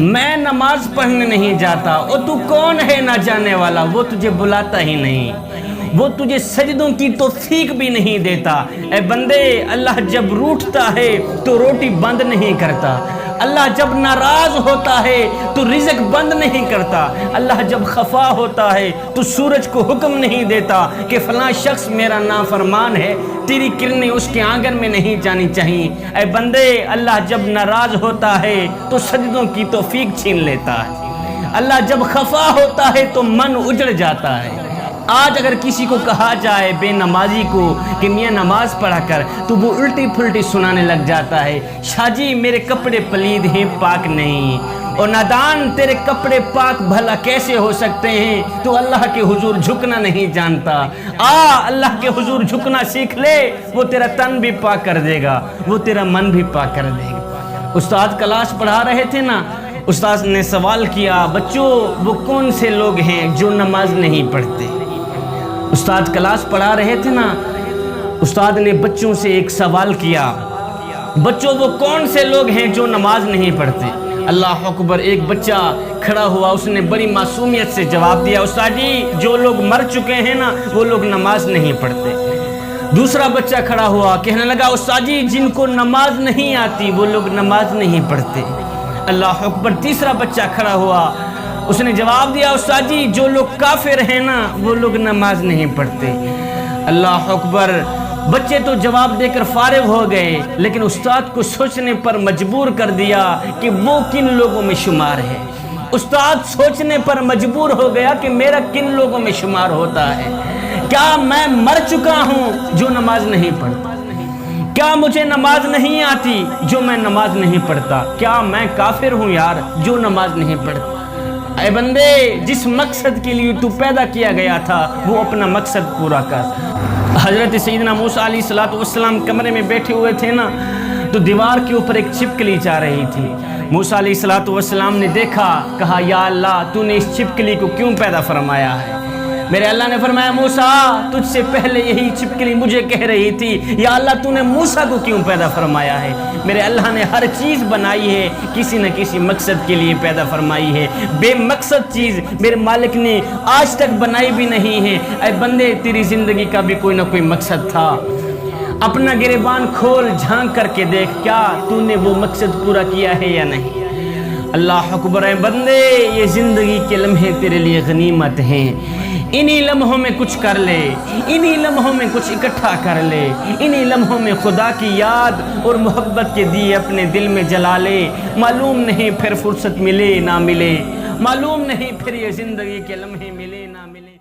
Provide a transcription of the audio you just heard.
میں نماز پڑھنے نہیں جاتا، اور تو کون ہے نہ جانے والا، وہ تجھے بلاتا ہی نہیں، وہ تجھے سجدوں کی توفیق بھی نہیں دیتا۔ اے بندے، اللہ جب روٹھتا ہے تو روٹی بند نہیں کرتا، اللہ جب ناراض ہوتا ہے تو رزق بند نہیں کرتا، اللہ جب خفا ہوتا ہے تو سورج کو حکم نہیں دیتا کہ فلاں شخص میرا نافرمان ہے، تیری کرنیں اس کے آنگن میں نہیں جانی چاہیے۔ اے بندے، اللہ جب ناراض ہوتا ہے تو سجدوں کی توفیق چھین لیتا ہے، اللہ جب خفا ہوتا ہے تو من اجڑ جاتا ہے۔ آج اگر کسی کو کہا جائے بے نمازی کو کہ میاں نماز پڑھا کر، تو وہ الٹی پھلٹی سنانے لگ جاتا ہے، شاہ جی میرے کپڑے پلید ہیں پاک نہیں، اور نادان تیرے کپڑے پاک بھلا کیسے ہو سکتے ہیں، تو اللہ کے حضور جھکنا نہیں جانتا۔ اللہ کے حضور جھکنا سیکھ لے، وہ تیرا تن بھی پاک کر دے گا، وہ تیرا من بھی پاک کر دے گا۔ استاد کلاس پڑھا رہے تھے نا، استاد نے سوال کیا، بچوں وہ کون سے لوگ ہیں جو نماز نہیں پڑھتے؟ استاد کلاس پڑھا رہے تھے نا، استاد نے بچوں سے ایک سوال کیا، بچوں وہ کون سے لوگ ہیں جو نماز نہیں پڑھتے؟ اللہ اکبر، ایک بچہ کھڑا ہوا، اس نے بڑی معصومیت سے جواب دیا، استاد جی جو لوگ مر چکے ہیں نا وہ لوگ نماز نہیں پڑھتے۔ دوسرا بچہ کھڑا ہوا، کہنے لگا، استاد جی جن کو نماز نہیں آتی وہ لوگ نماز نہیں پڑھتے۔ اللہ اکبر، تیسرا بچہ کھڑا ہوا، اس نے جواب دیا، استاد جی جو لوگ کافر ہیں نا وہ لوگ نماز نہیں پڑھتے۔ اللہ اکبر، بچے تو جواب دے کر فارغ ہو گئے، لیکن استاد کو سوچنے پر مجبور کر دیا کہ وہ کن لوگوں میں شمار ہے۔ استاد سوچنے پر مجبور ہو گیا کہ میرا کن لوگوں میں شمار ہوتا ہے۔ کیا میں مر چکا ہوں جو نماز نہیں پڑھتا؟ کیا مجھے نماز نہیں آتی جو میں نماز نہیں پڑھتا؟ کیا میں کافر ہوں یار جو نماز نہیں پڑھتا؟ اے بندے، جس مقصد کے لیے تو پیدا کیا گیا تھا وہ اپنا مقصد پورا کر۔ حضرت سیدنا موسیٰ علیہ السلام کمرے میں بیٹھے ہوئے تھے نا، تو دیوار کے اوپر ایک چھپکلی جا رہی تھی۔ موسیٰ علیہ السلام نے دیکھا، کہا یا اللہ تو نے اس چھپکلی کو کیوں پیدا فرمایا ہے؟ میرے اللہ نے فرمایا، موسیٰ تجھ سے پہلے یہی چھپکلی مجھے کہہ رہی تھی، یا اللہ تو نے موسیٰ کو کیوں پیدا فرمایا ہے؟ میرے اللہ نے ہر چیز بنائی ہے کسی نہ کسی مقصد کے لیے پیدا فرمائی ہے، بے مقصد چیز میرے مالک نے آج تک بنائی بھی نہیں ہے۔ اے بندے، تیری زندگی کا بھی کوئی نہ کوئی مقصد تھا، اپنا گریبان کھول جھانک کر کے دیکھ، کیا تو نے وہ مقصد پورا کیا ہے یا نہیں؟ اللہ اکبر، اے بندے یہ زندگی کے لمحے تیرے لیے غنیمت ہیں، انہی لمحوں میں کچھ کر لے، انہی لمحوں میں کچھ اکٹھا کر لے، انہی لمحوں میں خدا کی یاد اور محبت کے دیے اپنے دل میں جلا لے۔ معلوم نہیں پھر فرصت ملے نہ ملے، معلوم نہیں پھر یہ زندگی کے لمحے ملے نہ ملے۔